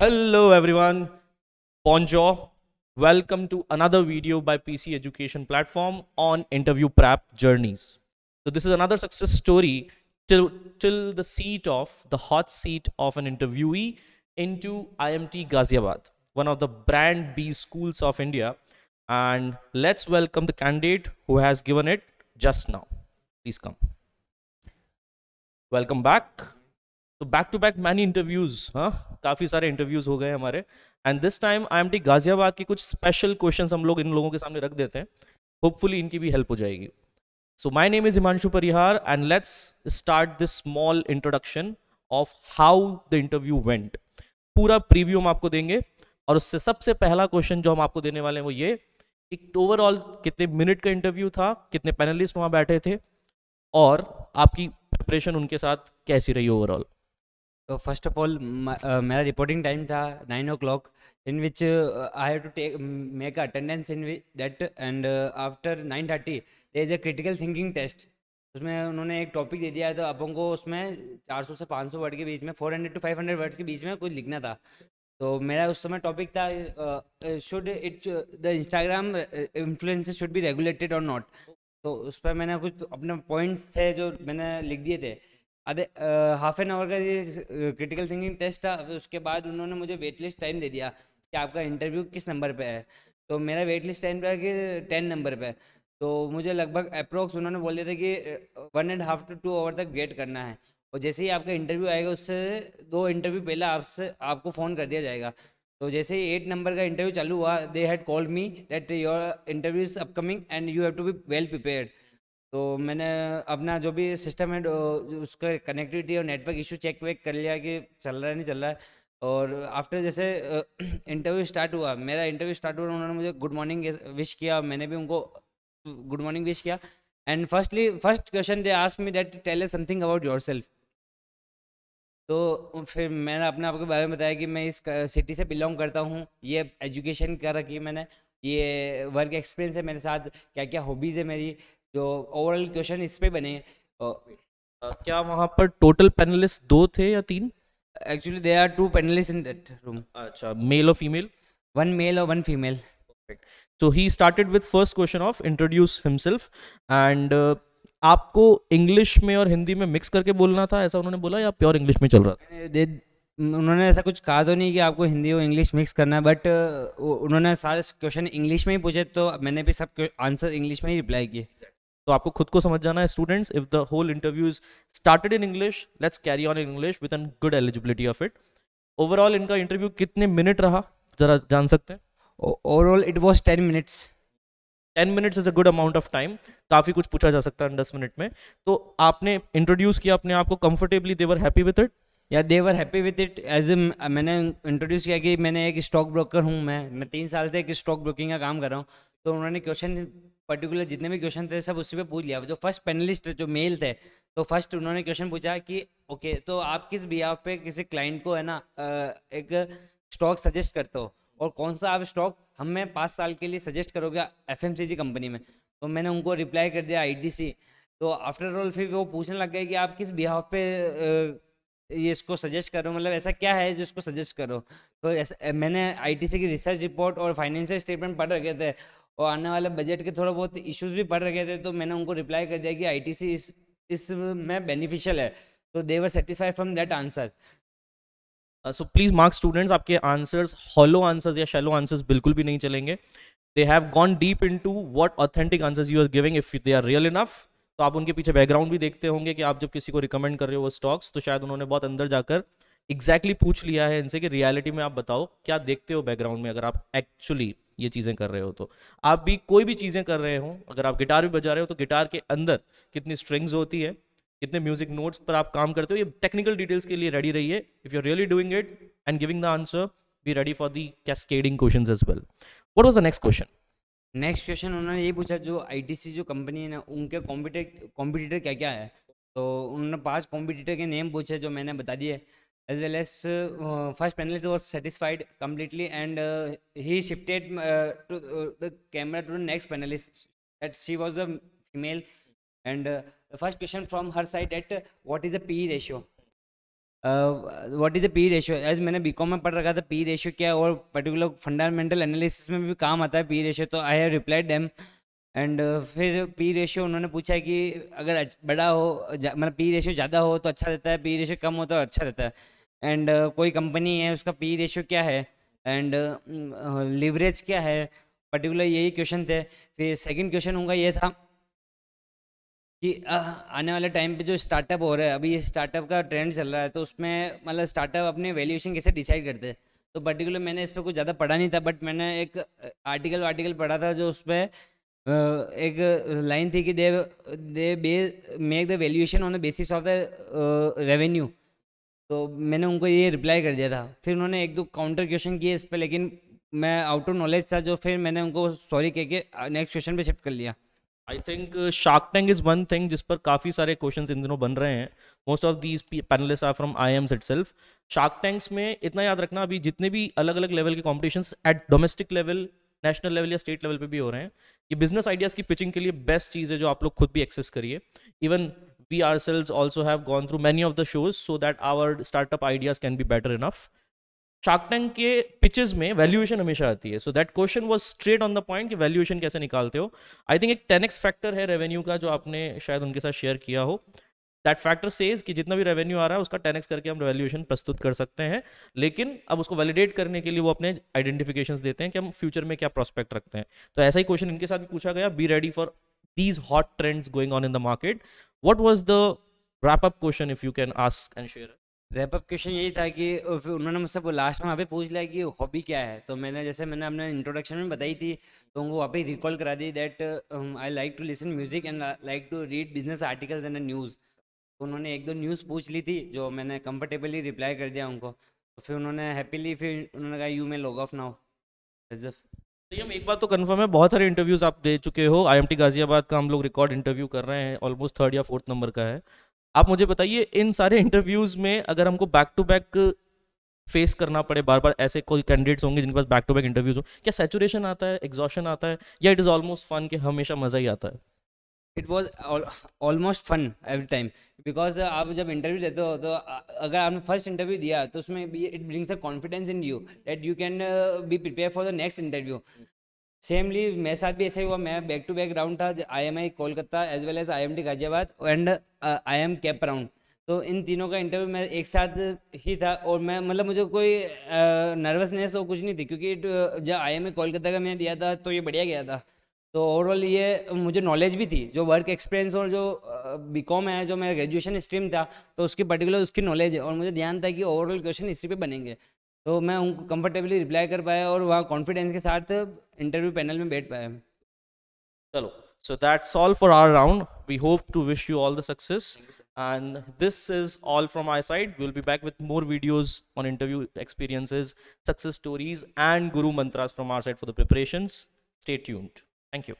Hello everyone, bonjour. Welcome to another video by PC Education Platform on interview prep journeys. So this is another success story till the seat of the hot seat of an interviewee into IMT Ghaziabad, one of the brand B schools of India. And let's welcome the candidate who has given it just now. Please come. Welcome back. तो back to back many interviews, हाँ काफ़ी सारे interviews हो गए हमारे. And this time IMT Ghaziabad की कुछ special questions हम लोग इन लोगों के सामने रख देते हैं. होपफुली इनकी भी हेल्प हो जाएगी. So my name is Himanshu Parihar and let's start this small introduction of how the interview went. पूरा प्रीव्यू हम आपको देंगे और उससे सबसे पहला क्वेश्चन जो हम आपको देने वाले हैं वो ये, एक ओवरऑल कितने मिनट का इंटरव्यू था, कितने पैनलिस्ट वहाँ बैठे थे और आपकी प्रिपरेशन उनके साथ कैसी रही ओवरऑल. तो फर्स्ट ऑफ ऑल मेरा रिपोर्टिंग टाइम था 9 o'clock, in which I have to make attendance in that, and after 9:30 there is a critical thinking test. उसमें उन्होंने एक टॉपिक दे दिया है, तो अपन को उसमें 400 से 500 वर्ड के बीच में, 400 to 500 वर्ड्स के बीच में कुछ लिखना था. तो मेरा उस समय टॉपिक था should it the Instagram influencers should be regulated और नॉट. तो उस पर मैंने कुछ अपने पॉइंट्स थे जो मैंने लिख दिए थे. आधे हाफ एन आवर का ये क्रिटिकल थिंकिंग टेस्ट था. फिर उसके बाद उन्होंने मुझे वेट लिस्ट टाइम दे दिया कि आपका इंटरव्यू किस नंबर पे है. तो मेरा वेट लिस्ट टाइम था कि 10 नंबर पे. तो मुझे लगभग अप्रोक्स उन्होंने बोल दिया था कि 1.5 to 2 आवर तक वेट करना है. और जैसे ही आपका इंटरव्यू आएगा उससे 2 इंटरव्यू पहले आपको फ़ोन कर दिया जाएगा. तो जैसे ही 8 नंबर का इंटरव्यू चालू हुआ, they had called me that your interview is upcoming and you have to be well prepared. तो मैंने अपना जो भी सिस्टम है उसका कनेक्टिविटी और नेटवर्क इशू चेक वेक कर लिया कि चल रहा है नहीं चल रहा है. और आफ्टर जैसे इंटरव्यू स्टार्ट हुआ, मेरा इंटरव्यू स्टार्ट हुआ, उन्होंने मुझे गुड मॉर्निंग विश किया, मैंने भी उनको गुड मॉर्निंग विश किया. And first question they ask me that tell us something about yourself. तो फिर मैंने अपने आप के बारे में बताया कि मैं इस सिटी से बिलोंग करता हूँ, ये एजुकेशन कर रखी है मैंने, ये वर्क एक्सपीरियंस है मेरे साथ, क्या क्या हॉबीज़ है मेरी. जो ओवरऑल क्वेश्चन इस पे बने. क्या वहां पर टोटल पैनलिस्ट 2 थे या 3? Actually they are 2 panelists in that room. अच्छा, मेल और फीमेल? 1 मेल और 1 female. So he started with first question of introduce himself and आपको इंग्लिश में और हिंदी में मिक्स करके बोलना था, ऐसा उन्होंने बोला, या प्योर इंग्लिश में चल रहा था? उन्होंने ऐसा कुछ कहा तो नहीं कि आपको हिंदी और इंग्लिश मिक्स करना है, बट उन्होंने सारे क्वेश्चन इंग्लिश में ही पूछे, तो मैंने भी सब आंसर इंग्लिश में ही रिप्लाई किए. तो आपको खुद को समझ जाना है students, if the whole interview is started in English, let's carry on in English with an good eligibility of it. Overall इनका इंटरव्यू कितने मिनट रहा, जरा जान सकते हैं? Overall it was 10 minutes. 10 minutes is a good amount of time. काफ़ी कुछ पूछा जा सकता है 10 मिनट में. तो आपने इंट्रोड्यूस किया अपने आप को comfortably, they were happy with it? या दे वर हैप्पी विद इट. मैंने इंट्रोड्यूस किया कि मैंने एक स्टॉक ब्रोकर हूँ, मैं 3 साल से एक स्टॉक ब्रोकिंग का काम कर रहा हूँ. तो उन्होंने क्वेश्चन पर्टिकुलर जितने भी क्वेश्चन थे सब उसी पे पूछ लिया. जो फर्स्ट पैनलिस्ट जो मेल थे, तो फर्स्ट उन्होंने क्वेश्चन पूछा कि ओके, तो आप किस बिहाफ पे किसी क्लाइंट को है ना एक स्टॉक सजेस्ट करते हो, और कौन सा आप स्टॉक हमें 5 साल के लिए सजेस्ट करोगे FMCG कंपनी में. तो मैंने उनको रिप्लाई कर दिया ITC. तो आफ्टर ऑल फिर वो पूछने लग गए कि आप किस बिहाफ पे ये इसको सजेस्ट करो, मतलब ऐसा क्या है जो इसको सजेस्ट करो. तो ऐसा मैंने ITC की रिसर्च रिपोर्ट और फाइनेंशियल स्टेटमेंट पढ़ रखे थे, और आने वाले बजट के थोड़ा बहुत इश्यूज भी पढ़ रखे थे. तो मैंने उनको रिप्लाई कर दिया कि ITC इस में बेनिफिशियल है. तो they were satisfied from that answer. So please mark students, आपके आंसर्स हॉलो आंसर्स या शैलो आंसर्स बिल्कुल भी नहीं चलेंगे. They have gone deep into what authentic answers you are giving. If they are real enough, तो आप उनके पीछे बैकग्राउंड भी देखते होंगे कि आप जब किसी को रिकमेंड कर रहे हो वो स्टॉक्स, तो शायद उन्होंने बहुत अंदर जाकर एग्जैक्टली पूछ लिया है इनसे कि रियलिटी में आप बताओ क्या देखते हो बैकग्राउंड में, अगर आप एक्चुअली ये चीज़ें कर रहे हो. तो आप भी कोई भी चीज़ें कर रहे हो, अगर आप गिटार भी बजा रहे हो तो गिटार के अंदर कितनी स्ट्रिंग्स होती है, कितने म्यूजिक नोट्स पर आप काम करते हो, ये टेक्निकल डिटेल्स के लिए रेडी रहिए. If you are really doing it and giving the answer, be ready for the cascading questions as well. What was the next question? Next question उन्होंने ये पूछा, जो ITC जो कंपनी है ना, उनके कॉम्पिटिटर क्या क्या है. तो उन्होंने 5 कॉम्पिटिटर के नेम पूछे जो मैंने बता दिए. As well as first panelist was satisfied completely, and he shifted to the camera to the next panelist that she was a female. And first question from her side, at what is the PE ratio. What is the P ratio, as मैंने BCom में पढ़ रखा था P ratio क्या है, और particular fundamental analysis में भी काम आता है पी रेशियो, तो I have replied them. And फिर पी रेशियो उन्होंने पूछा कि अगर बड़ा हो, मतलब पी रेशियो ज़्यादा हो तो अच्छा रहता है, पी रेशियो कम हो तो अच्छा रहता है। एंड कोई कंपनी है उसका पी रेशियो क्या है, एंड लिवरेज क्या है, पर्टिकुलर यही क्वेश्चन थे। फिर सेकंड क्वेश्चन उनका ये था कि आने वाले टाइम पे जो स्टार्टअप हो रहा है, अभी ये स्टार्टअप का ट्रेंड चल रहा है, तो उसमें मतलब स्टार्टअप अपने वैल्यूएशन कैसे डिसाइड करते हैं। तो पर्टिकुलर मैंने इस पर कुछ ज़्यादा पढ़ा नहीं था, बट मैंने एक आर्टिकल पढ़ा था जो उस पर एक लाइन थी कि they make the valuation on the basis of the revenue. तो मैंने उनको ये रिप्लाई कर दिया था। फिर उन्होंने एक दो काउंटर क्वेश्चन किए इस पर, लेकिन मैं आउट ऑफ नॉलेज था, जो फिर मैंने उनको सॉरी कह के नेक्स्ट क्वेश्चन पे शिफ्ट कर लिया। I think shark tank is one thing जिस पर काफ़ी सारे क्वेश्चंस इन दिनों बन रहे हैं। Most of these panelists are from IIMs itself. Shark tanks में इतना याद रखना, अभी जितने भी अलग अलग लेवल के competitions at domestic level, national level या स्टेट लेवल पे भी हो रहे हैं, ये बिजनेस आइडियाज़ की पिचिंग के लिए बेस्ट चीज़ है जो आप लोग खुद भी एक्सेस करिए। Even we ourselves also have gone through many of the shows so that our startup ideas can be better enough. Shark tank के पिचेस में वैल्यूएशन हमेशा आती है, so that question was straight on the point कि valuation कैसे निकालते हो। I think एक 10x फैक्टर है रेवेन्यू का जो आपने शायद उनके साथ शेयर किया हो। दैट फैक्टर सेज कि जितना भी रेवेन्यू आ रहा है उसका 10x करके हम वैल्यूएशन प्रस्तुत कर सकते हैं, लेकिन अब उसको वैलिडेट करने के लिए वो अपने आइडेंटिफिकेशंस देते हैं कि हम फ्यूचर में क्या प्रोस्पेक्ट रखते हैं। तो ऐसा ही क्वेश्चन इनके साथ भी पूछा गया, B ready for these hot trends going on in the market. What was the wrap up question if you can ask and share? Wrap up question यही था कि फिर उन्होंने मुझसे लास्ट में वहाँ पे पूछ लिया कि हॉबी क्या है, तो मैंने जैसे मैंने अपने इंट्रोडक्शन में बताई थी, तो उनको वहाँ पे रिकॉल करा दी that I like to listen music and like to read business articles and news. तो उन्होंने एक दो न्यूज़ पूछ ली थी जो मैंने कंफर्टेबली रिप्लाई कर दिया उनको। तो फिर उन्होंने हैप्पीली फिर उन्होंने कहा you may log of now. हम एक बात तो कंफर्म है, बहुत सारे इंटरव्यूज आप दे चुके हो। IMT गाजियाबाद का हम लोग रिकॉर्ड इंटरव्यू कर रहे हैं, ऑलमोस्ट 3rd या 4th नंबर का है। आप मुझे बताइए, इन सारे इंटरव्यूज में अगर हमको बैक टू बैक फेस करना पड़े बार बार, ऐसे कोई कैंडिडेट्स होंगे जिनके पास बैक टू बैक इंटरव्यूज हो, क्या सैचुरेशन आता है, एग्जॉशन आता है, या इट इज़ ऑलमोस्ट फन कि हमेशा मज़ा ही आता है? It was almost fun every time, because आप जब इंटरव्यू देते हो तो अगर आपने फर्स्ट इंटरव्यू दिया तो उसमें it brings a confidence in you that you can be prepare for the next interview. Samely मेरे साथ भी ऐसा ही हुआ, मैं बैक टू बैक राउंड था, IMI Kolkata as well as IMT Ghaziabad and IIM cap round. तो इन तीनों का इंटरव्यू मैं एक साथ ही था, और मैं मतलब मुझे कोई नर्वसनेस और कुछ नहीं थी, क्योंकि जब IMI कोलकाता का मैंने दिया था तो ये बढ़िया गया था। तो ओवरऑल ये मुझे नॉलेज भी थी, जो वर्क एक्सपीरियंस और जो बीकॉम है, जो मेरा ग्रेजुएशन स्ट्रीम था, तो उसकी पर्टिकुलर उसकी नॉलेज है, और मुझे ध्यान था कि ओवरऑल क्वेश्चन इसी पे बनेंगे। तो मैं उनको कंफर्टेबली रिप्लाई कर पाया और वहाँ कॉन्फिडेंस के साथ इंटरव्यू पैनल में बैठ पाया। चलो, so that's all for our round. We hope to wish you all the success. And this is all from my side. We'll be back with more videos on interview experiences, success stories, and guru mantras from our side for the preparations. Stay tuned. Thank you.